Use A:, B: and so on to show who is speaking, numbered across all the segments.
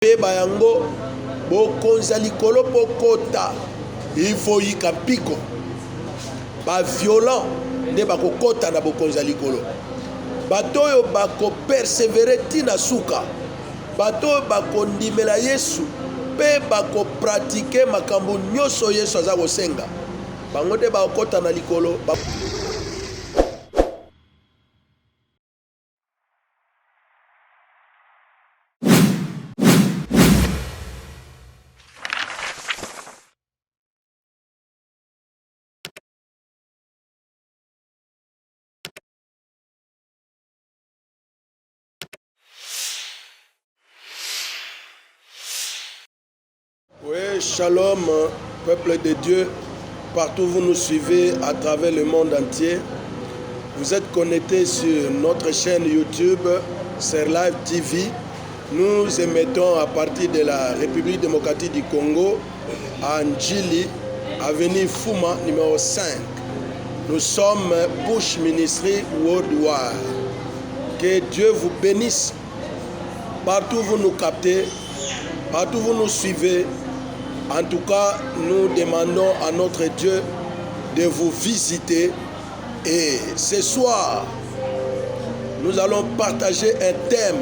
A: Peba yango bokonza likolo pokota il faut yika piko ba violent nde bakokota na bokonza likolo bato oyo bako persevere tina suka bato oyo bakondimela Yesu pe bako pratike makambo nyonso Yesu aza kosenga bango nde bakokota na likolo Oui, shalom, peuple de Dieu, partout où vous nous suivez à travers le monde entier. Vous êtes connectés sur notre chaîne YouTube, Serlive TV. Nous émettons à partir de la République démocratique du Congo, à Njili, avenue Fuma, numéro 5. Nous sommes Push Ministry Worldwide. Que Dieu vous bénisse. Partout où vous nous captez, partout où vous nous suivez. En tout cas, nous demandons à notre Dieu de vous visiter. Et ce soir, nous allons partager un thème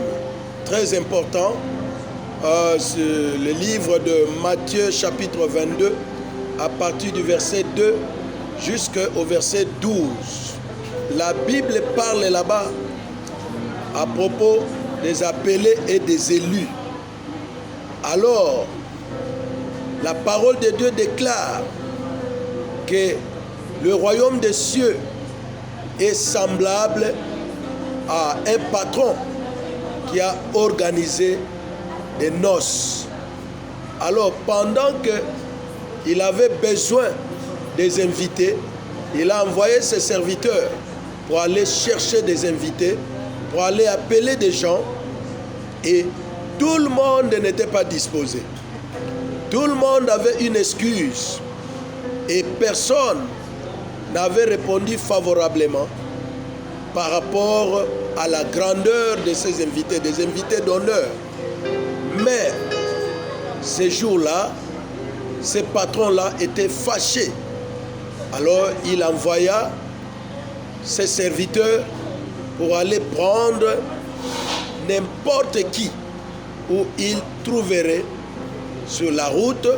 A: très important sur le livre de Matthieu chapitre 22, à partir du verset 2 jusqu'au verset 12. La Bible parle là-bas à propos des appelés et des élus. Alors, la parole de Dieu déclare que le royaume des cieux est semblable à un patron qui a organisé des noces. Alors, pendant qu'il avait besoin des invités, il a envoyé ses serviteurs pour aller chercher des invités, pour aller appeler des gens, et tout le monde n'était pas disposé. Tout le monde avait une excuse et personne n'avait répondu favorablement par rapport à la grandeur de ces invités, des invités d'honneur. Mais ces jours-là, ces patrons-là étaient fâchés. Alors il envoya ses serviteurs pour aller prendre n'importe qui où il trouverait sur la route,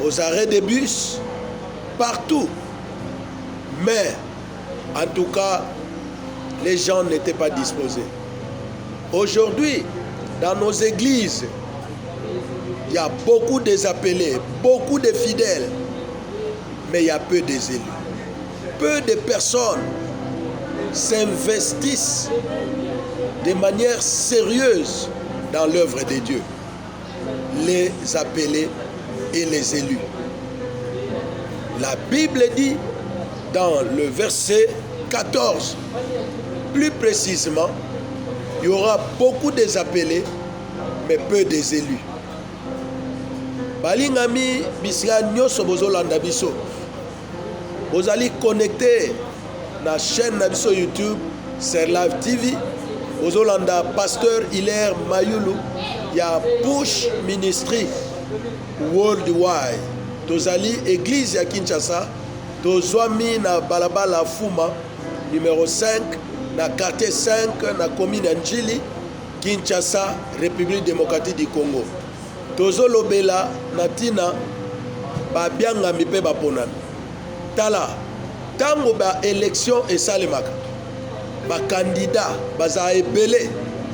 A: aux arrêts de bus, partout. Mais, en tout cas, les gens n'étaient pas disposés. Aujourd'hui, dans nos églises, il y a beaucoup des appelés, beaucoup de fidèles, mais il y a peu des élus. Peu de personnes s'investissent de manière sérieuse dans l'œuvre de Dieu. Les appelés et les élus. La Bible dit dans le verset 14, plus précisément, il y aura beaucoup des appelés, mais peu des élus. Balingami bisika nyoso bozolanda biso. Bozali connecté na chaîne na biso YouTube Serlive TV. Bozolanda Pasteur Hilaire Mayulu. Il y a Push Ministry Worldwide. Tozali Église ya Kinshasa. Tozwami na Balabala Fuma, numéro 5, na quartier 5, na commune Njili, Kinshasa, République démocratique du Congo. Tozolobela natina babianga mipe baponami. Tala, tango ba élection esalemaka. Ba candidat baza ebele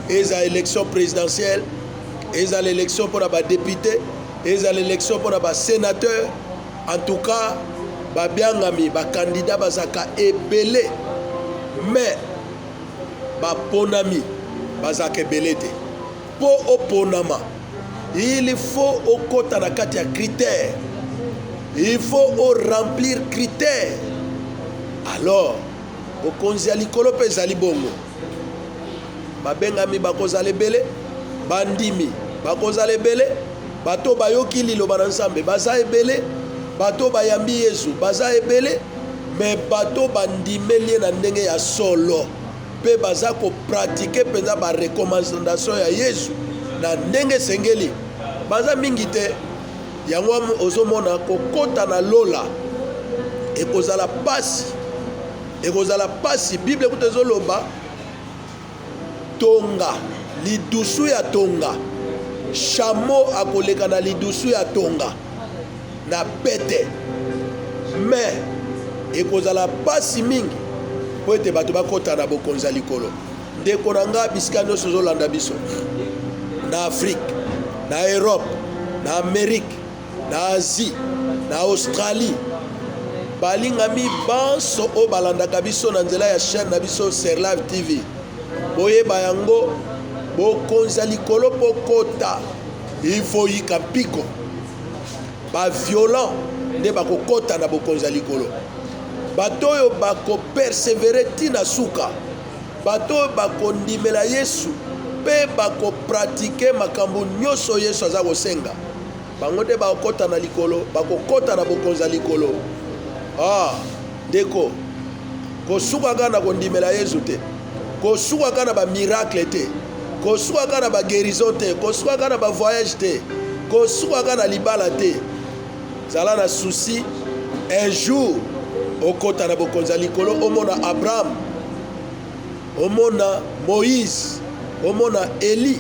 A: eza élection présidentielle. Et à l'élection pour les députés, et à l'élection pour les sénateurs. En tout cas, les candidats sont ébélés. Mais, les ponami sont ébélés. Pour le ponama, il faut au côté de critères. Il faut remplir critères. Alors, au konziali kolope zali bongo. Babengami bakozali belé. Bandimi bakozala ebele bato bayoki liloba na Nzambe baza ebele bato bayambi Yesu baza ebele mais bato bandimeli na ndenge ya solo pe baza ko pratiquer penza ba recommandation ya Yesu na ndenge sengeli baza mingi te yango ozomona kokota na lola ekozala pasi bible kuta ezoloba tonga lidusu ya tonga chameau akoleka na lidusu ya tonga na pete mais ekozala pasi mingi po ete bato bakota na bokonzi ya likolo ndeko na nga bisika nyonso ozolanda biso na Afrique na Europe na Amérique na Asie na Australie balingami banso o balandaka biso na nzela ya chaîne na biso Ser Live TV boyeba yango bokonzi ya likolo pokota ifo yika mpiko baviolent nde bakokota na bokonzi ya likolo bato oyo bakopersevere ntina suka bato oyo bakondimela Yesu mpe bakopratike makambo nyonso Yesu aza kosenga bango nde bakokota na likolo bakokota na bokonzi ya likolo. Ndeko kosuka kaka na kondimela Yesu te, kosuka kaka na bamiracle te, kosuka kaka na baguérison te, kosuka kaka na bavoyage te, kosuka kaka na libala te. Zala na souci un jour okota na bokonzi ya likolo omona Abraham, omona Moïse, omona Eli,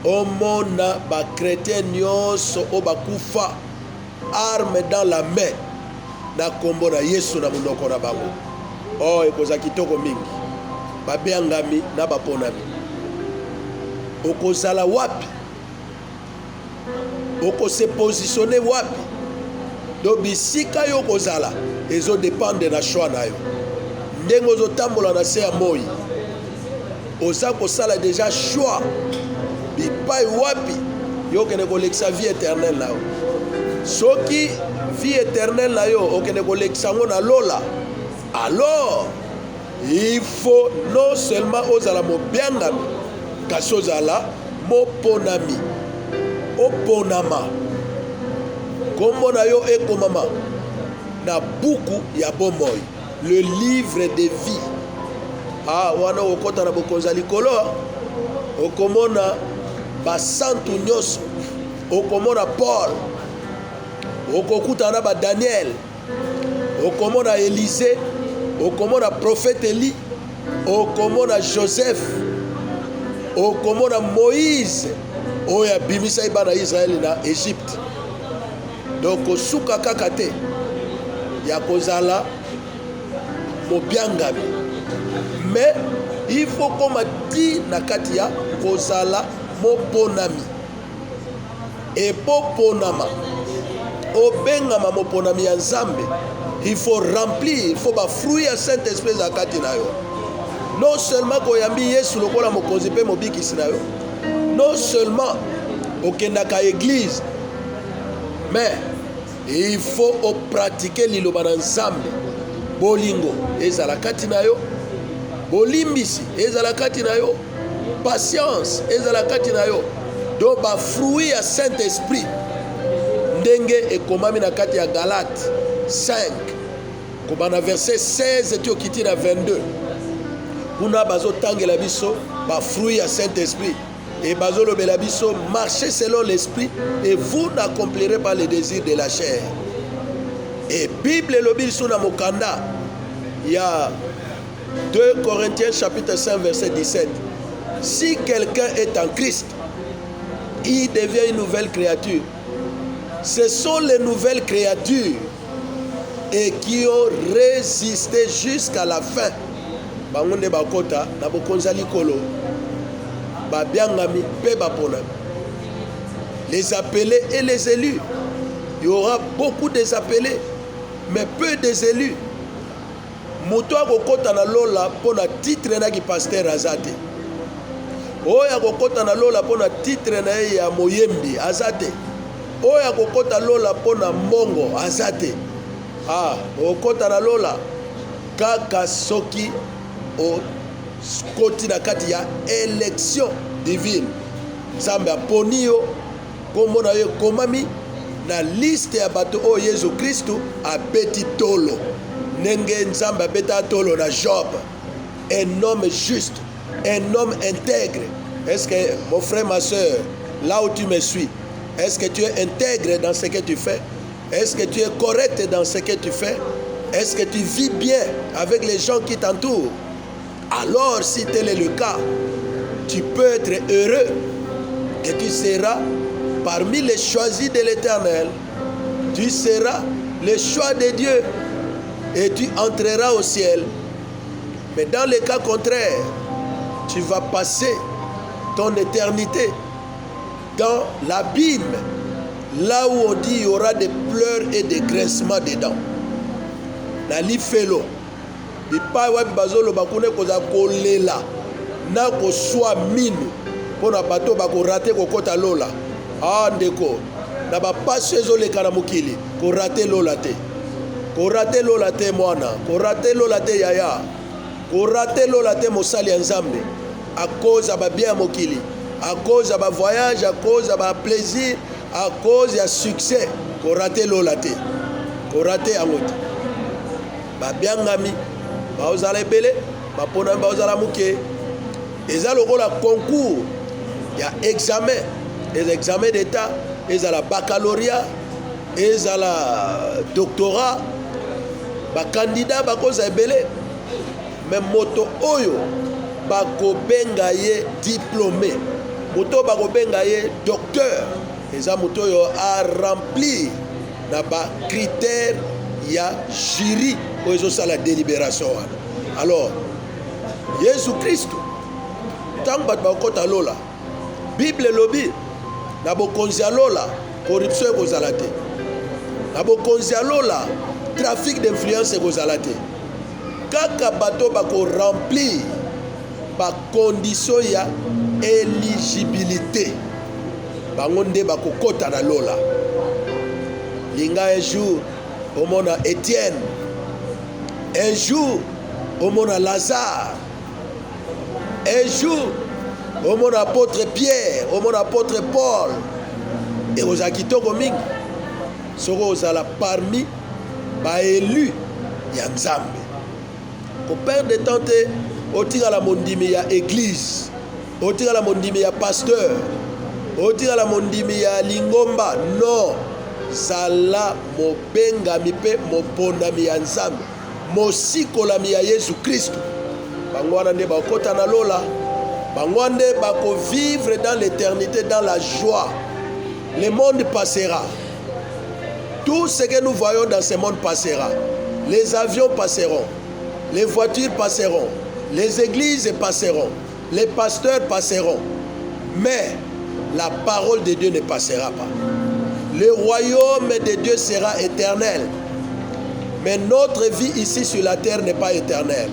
A: omona bakretien nyonso o bakufa arme dans la main na kombo na Yesu na monoko na bango. Ekoza kitoko mingi babeangami na baponami. Okozala wapi, okose positionner wapi, do bisika yo kozala ezo dépendre na choix na yo. Ndenge ozotambola na se ya moi oza kosala déjà choix bipai wapi yo kene kolekisa vie éternelle na yo. Soki vie éternelle na yo okene kolekisa ngo na lola, alors il faut non seulement ozala mobiangami kasi ozala moponami, oponama kombo na yo ekomama na buku ya bomoi, le livre de vie. Wana okota na bokonzi ya likolo okomona basantu nyonso, okomona Paul, okokutana ba Daniel, okomona Élysée, okomona prophète Eli, okomona Joseph, okomona Moïse oyo abimisa bana Israël na Égypte. Donc suka kaka te ya kozala mobiangami, mais il faut koma ti na kati ya kozala moponami. Et poponama obengama moponami ya Nzambe, il faut remplir, il faut ba fruit ya Saint-Esprit za kati na yo. Non seulement koyambi Yesu lokola mokonzi pe mobikisi na yo, non seulement okendaka église, mais il faut pratiquer liloba na Nzambe. Bolingo ezala kati na yo, bolimbisi ezala kati na yo, patience ezala kati na yo. Do ba fruit ya Saint-Esprit ndenge ekomami na kati ya Galate 5 kobana verset 16 eti okiti na 22 kuna bazotangela biso ba fruit ya Saint-Esprit et bazolobela biso marchez selon l'esprit et vous n'accomplirez pas les désirs de la chair. Et Bible elobi biso na mokanda ya 2 Corinthiens chapitre 5 verset 17, si quelqu'un est en Christ, il devient une nouvelle créature. Ce sont les nouvelles créatures et qui ont résisté jusqu'à la fin. Bangonde bakota na bokonzi likolo babiangami pe baponami. Les appelés et les élus. Il y aura beaucoup des appelés mais peu des élus. Moto akokota na lola pona titre na ki pasteur azate. Oya kokota na lola pona titre na ya moyembi azate. Oya kokota lola pona mbongo azate. Okota na lola kaka soki o koti na kati ya élection divine. Nzambe aponi yo kombo na yo komami na liste ya bato o Yesu Kristo abeti tolo. Nenge Nzambe abeta tolo na Job, un homme juste, un homme intègre. Est-ce que mon frère, ma soeur, là où tu me suis? Est-ce que tu es intègre dans ce que tu fais? Est-ce que tu es correct dans ce que tu fais? Est-ce que tu vis bien avec les gens qui t'entourent? Alors, si tel est le cas, tu peux être heureux et tu seras parmi les choisis de l'Éternel. Tu seras le choix de Dieu et tu entreras au ciel. Mais dans le cas contraire, tu vas passer ton éternité dans l'abîme, là où on dit il y aura des pleurs et des grincements dedans. Nali felo bipai wa bazolo bakune koza kolela na koswa minu pona bato bako rater kokota lola. Ah ndeko na ba passe ezoleka na mokili ko rater lola te. Ko rater lola te mwana, ko rater lola te yaya. Ko rater lola te mosali ya Nzambe à cause ba bien mokili, à cause ba voyage, à cause ba plaisir, à cause ya succès. Ko rater lola te. Ko rater angote. Ba biangami ba ozala ebele ba pona ba ozala muke. Eza lokola concours, il y a examen, les examens d'état, ils ont la baccalauréat, ils ont la doctorat, ba candidat ba koza ebele, mais moto oyo ba ko benga ye diplômé, moto ba ko benga ye docteur, eza moto oyo a rempli na ba critères ya jury oyo ça la délibération. Alors Jésus Christ tant bat ba kota lola Bible lobi na bokonzi ya lola corruption ekozala te, na bokonzi ya lola trafic d'influence ekozala te, kaka bato bako remplir ba condition ya éligibilité bango nde bako kota na lola. Linga un jour au monde Étienne, un jour au monde Lazare, un jour au monde apôtre Pierre, au monde apôtre Paul, et aux akitoko mingi soko ozala parmi ba élus ya Nzambe. Ko perdre de temps te otika la mondimi ya église, otika la mondimi ya pasteur, otika la mondimi ya lingomba. Non, zala mobengami pe mopondami ya Nzambe, mosikolami ya Yesu Kristo. Bango wana nde bakota na lola, bango wana nde bako vivre dans l'éternité, dans la joie. Le monde passera. Tout ce que nous voyons dans ce monde passera. Les avions passeront, les voitures passeront, les églises passeront, les pasteurs passeront. Mais la parole de Dieu ne passera pas. Le royaume de Dieu sera éternel. Mais notre vie ici sur la terre n'est pas éternelle.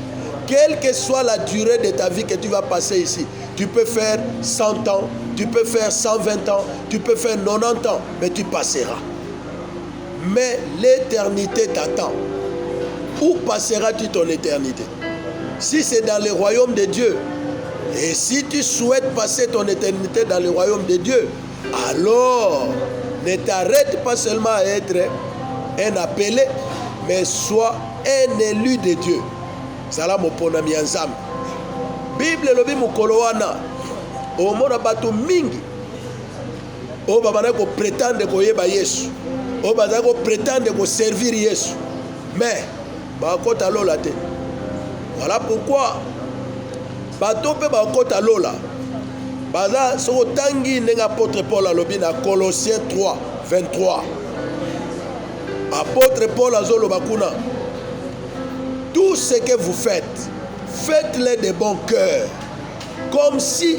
A: Quelle que soit la durée de ta vie que tu vas passer ici, tu peux faire 100 ans, tu peux faire 120 ans, tu peux faire 90 ans, mais tu passeras. Mais l'éternité t'attend. Où passeras-tu ton éternité? Si c'est dans le royaume de Dieu, et si tu souhaites passer ton éternité dans le royaume de Dieu, alors ne t'arrête pas seulement à être un appelé, mais sois un élu de Dieu. Zala moponami ya Nzambe. Bible lobi mukolo wana omona bato mingi o babana ko prétendre koyeba Yesu, o baza ko prétendre ko servir Yesu, mais bakota lola te. Voilà pourquoi bato pe bakota lola baza soko tangi ndenge apôtre Paul alobi na Colossiens 3 23. Apôtre Paul azoloba kuna, tout ce que vous faites, faites-le de bon cœur, comme si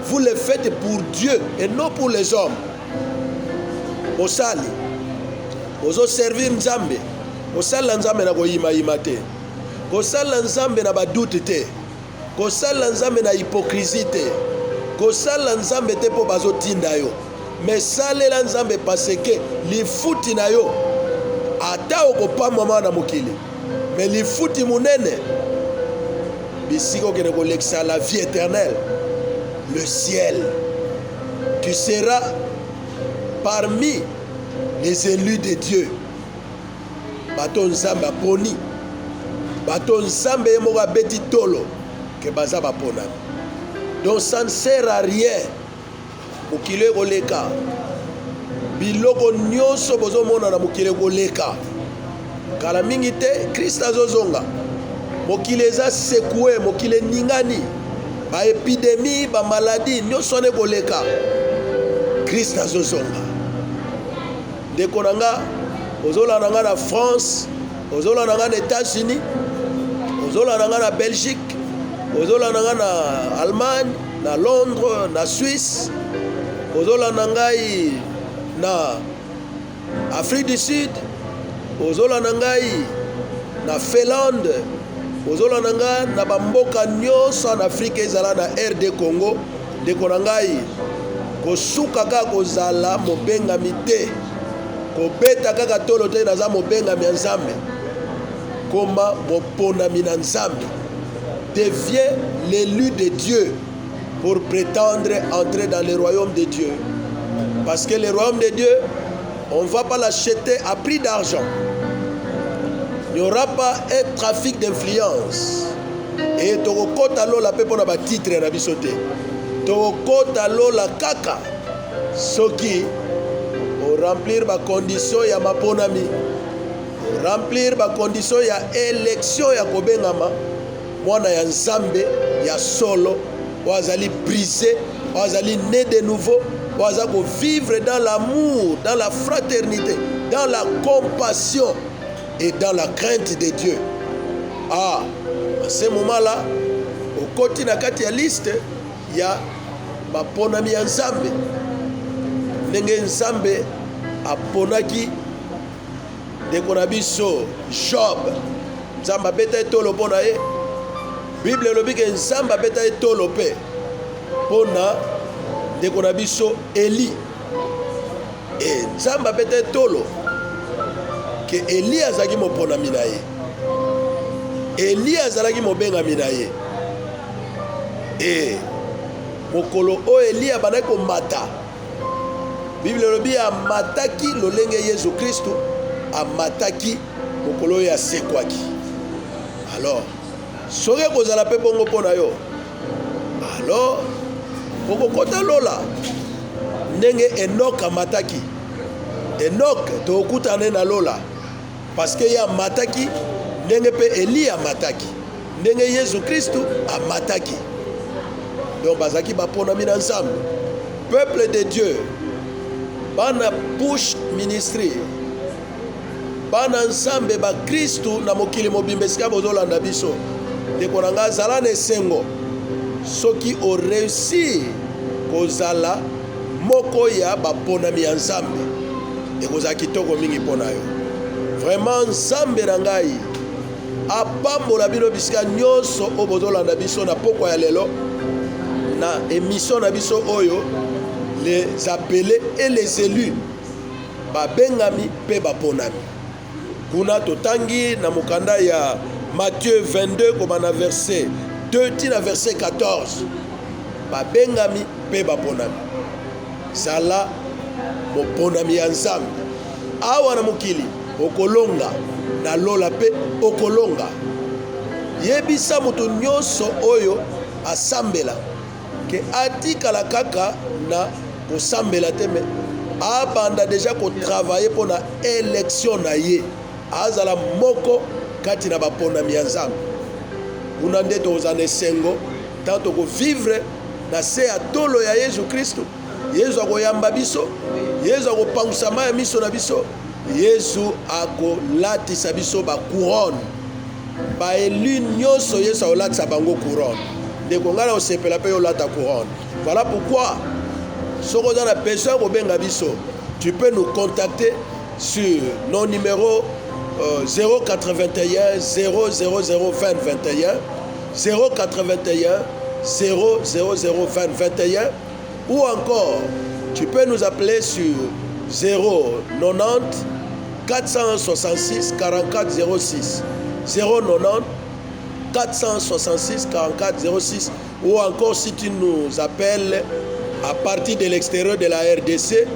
A: vous le faites pour Dieu et non pour les hommes. Osali, ozo servir Nzambe, osala Nzambe na koyima yima te, kosala Nzambe na badoute te, kosala Nzambe na hypocrisie te, kosala Nzambe te po bazotinda yo, mais salela Nzambe parce que lifuti na yo ata okopamba mwana mokili, mais lifuti munene bisiko kene kolekisa la vie éternelle, le ciel. Tu seras parmi les élus de Dieu. Bato Nzambe aponi, bato Nzambe yemoka beti tolo que baza bapona. Donc ça ne sert à rien mokili koleka biloko nyonso bozomona na mokili koleka kala mingi te Christ azozonga mokili eza sekue mokili ningani ba épidémie ba maladie nyonso ne koleka Christ azozonga ndeko nanga ozolanda nga na France ozolanda nga na États-Unis ozolanda nga na Belgique ozolanda nga na Allemagne na Londres na Suisse ozolanda ngai na Afrique du Sud ozolanda ngai na Finlande ozolanda nga na bamboka nyonso na Afrique ezala na RD Congo ndeko na ngai kosuka kaka kozala mobengami te kobeta kaka tolo te naza mobengami ya Nzambe koma moponami na Nzambe devient l'élu de Dieu pour prétendre entrer dans le royaume de Dieu. Parce que le royaume de Dieu, on ne va pas l'acheter à prix d'argent. Il n'y aura pas un trafic d'influence. Et tokokota lola pe pona ba titre na bisote. Tokokota lola kaka soki o remplir ba condition ya maponami. Remplir ba condition ya élection ya kobengama mwana ya Nzambe ya solo wazali brisé wazali né de nouveau wazako vivre dans l'amour dans la fraternité dans la compassion et dans la crainte de Dieu. À ce moment-là au koti na kati ya liste ya baponami ya Nzambe ndenge Nzambe aponaki ndeko na biso Job Nzambe abeta etolo mpona ye Bible elobi ke Nzambe abeta etolo mpe mpona ndeko na biso Eli Nzambe abeta etolo ke Eli azalaki moponami na ye Eli azalaki mobengami na ye mokolo oyo Eli abandaki komata Bible elobi amataki lolenge Yesu Kristo amataki mokolo oyo asekwaki. Alors soki kozala mpe bongo mpona yo alors okokota lola ndenge Enoch amataki Enoch tokutana na lola parce que ye amataki ndenge mpe Eli amataki ndenge Yesu Kristo amataki. Donc bazaki baponami na Nzambe peuple de Dieu bana push ministry bana Nzambe ba Kristo na mokili mobimba esika bozolanda biso ndeko na nga zala na esengo soki o réussi kozala moko ya baponami ya Nzambe ekozala kitoko mingi mpona yo. Vraiment Nzambe na ngai apambola bino bisika nyonso oyo bozolanda biso na pokwa ya lelo na émission na biso oyo les appelés et les élus babengami mpe baponami. Kuna totangi na mokanda ya Matthieu 22 koma na verset 2 tina verset 14 babengami mpe baponami zala moponami ya Nzambe awa na mokili okolonga na lola mpe okolonga yebisa moto nyonso oyo asambela ke atikala kaka na kosambela te me abanda deja kotravaye mpo na élection na ye azala moko kati na baponami ya Nzambe. Kuna nde toza na esengo tanto kovivre na se ya tolo ya Yesu Kristo. Yesu akoyamba biso, Yesu akopangusa ma ya miso na biso, Yesu akolatisa biso ba couronne ba élu nyonso Yesu akolatisa bango couronne ndeko ngala osepela mpe olata couronne. Voilà pourquoi soko za na besoin kobenga biso tu peux nous contacter sur nos numéros 081 000 20 21 081 000 20 21 ou encore tu peux nous appeler sur 090 466 44 06 090 466 44 06 ou encore si tu nous appelles à partir de l'extérieur de la RDC,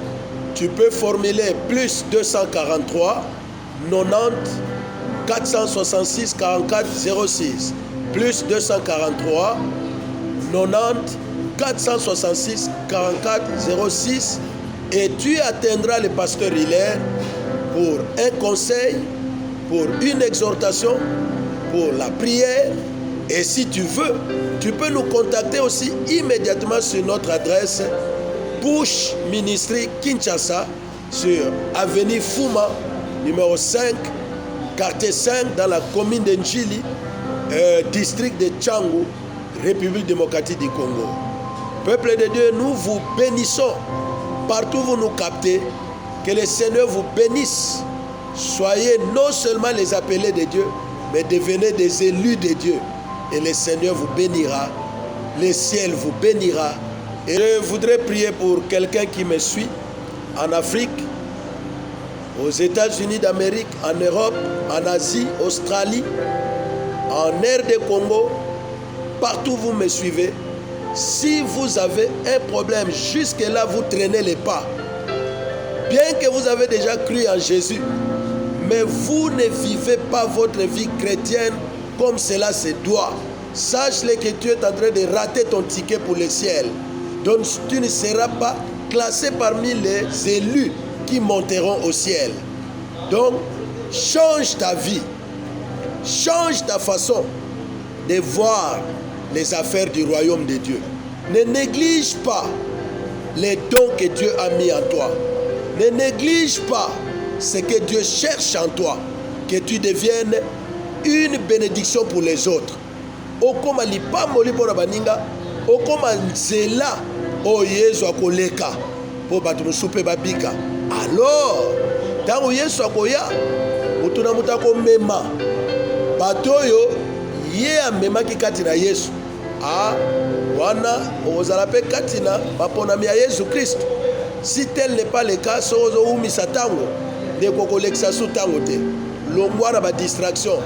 A: tu peux formuler plus 243 90 466 44 06 plus 243 90 466 44 06 et tu atteindras le pasteur Hilaire pour un conseil, pour une exhortation, pour la prière. Et si tu veux, tu peux nous contacter aussi immédiatement sur notre adresse Push Ministry Kinshasa sur avenue Fuma, numéro 5, quartier 5, dans la commune de Njili, district de Tchangu, République démocratique du Congo. Peuple de Dieu, nous vous bénissons partout où vous nous captez. Que le Seigneur vous bénisse. Soyez non seulement les appelés de Dieu, mais devenez des élus de Dieu. Et le Seigneur vous bénira. Le ciel vous bénira. Et je voudrais prier pour quelqu'un qui me suit en Afrique, aux États-Unis d'Amérique, en Europe, en Asie, Australie, en RD Congo, partout où vous me suivez. Si vous avez un problème, jusque-là vous traînez les pas. Bien que vous avez déjà cru en Jésus, mais vous ne vivez pas votre vie chrétienne comme cela se doit. Sache-le que tu es en train de rater ton ticket pour le ciel. Donc tu ne seras pas classé parmi les élus qui monteront au ciel. Donc change ta vie. Change ta façon de voir les affaires du royaume de Dieu. Ne néglige pas les dons que Dieu a mis en toi. Ne néglige pas ce que Dieu cherche en toi. Que tu deviennes une bénédiction pour les autres. Okoma lipambo lipona baninga, okoma nzela o Yesu akoleka po bato musupe babika. Alors, tango Yesu akoya, mutuna mutako mema. Batoyo ye amemaki kati na Yesu. Wana ozala pe kati na baponami ya Yesu Christ. Si tel n'est pas le cas, sozo umisa tango de kokolekisa su tango te. Longwa na ba distraction.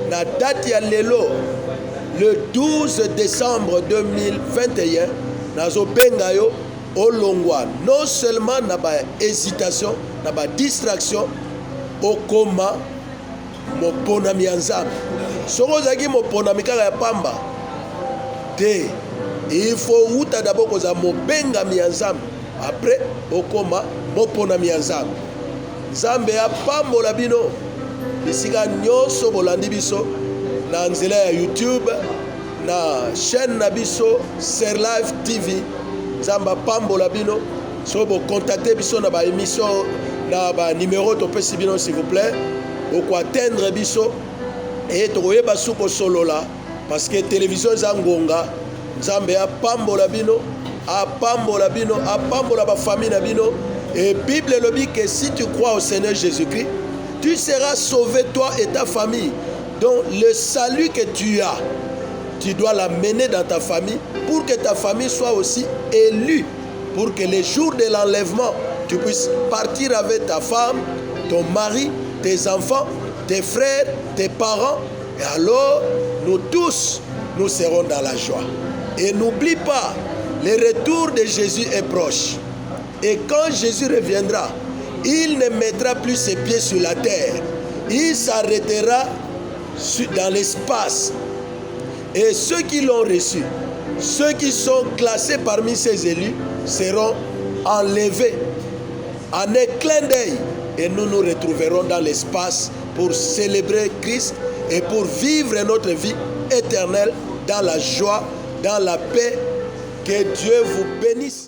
A: Na date ya lelo le 12 décembre 2021 nazo benga yo olongwa non seulement na ba hésitation, na ba distraction okoma moponami ya Nzambe. Soko zaki moponami kaka ya pamba te, il faut uta d'abord koza mobengami ya Nzambe, après okoma moponami ya Nzambe. Nzambe ya pambola bino bisika nyonso bolandi biso na nzela ya YouTube, na chaîne na biso Serlife TV. Nzambe pambola bino. So bo contacter biso na ba émission na ba numéro to pesi bino s'il vous plaît. Oko atteindre biso et to yeba suko solola parce que télévision za ngonga. Nzambe pambola bino, pambola bino, pambola ba famille na bino. Et Bible le dit que si tu crois au Seigneur Jésus-Christ, tu seras sauvé toi et ta famille. Donc le salut que tu as, tu dois l'amener dans ta famille pour que ta famille soit aussi élue, pour que les jours de l'enlèvement, tu puisses partir avec ta femme, ton mari, tes enfants, tes frères, tes parents. Et alors, nous tous, nous serons dans la joie. Et n'oublie pas, le retour de Jésus est proche. Et quand Jésus reviendra, il ne mettra plus ses pieds sur la terre. Il s'arrêtera dans l'espace. Et ceux qui l'ont reçu, ceux qui sont classés parmi ces élus, seront enlevés en un clin d'œil. Et nous nous retrouverons dans l'espace pour célébrer Christ et pour vivre notre vie éternelle dans la joie, dans la paix. Que Dieu vous bénisse.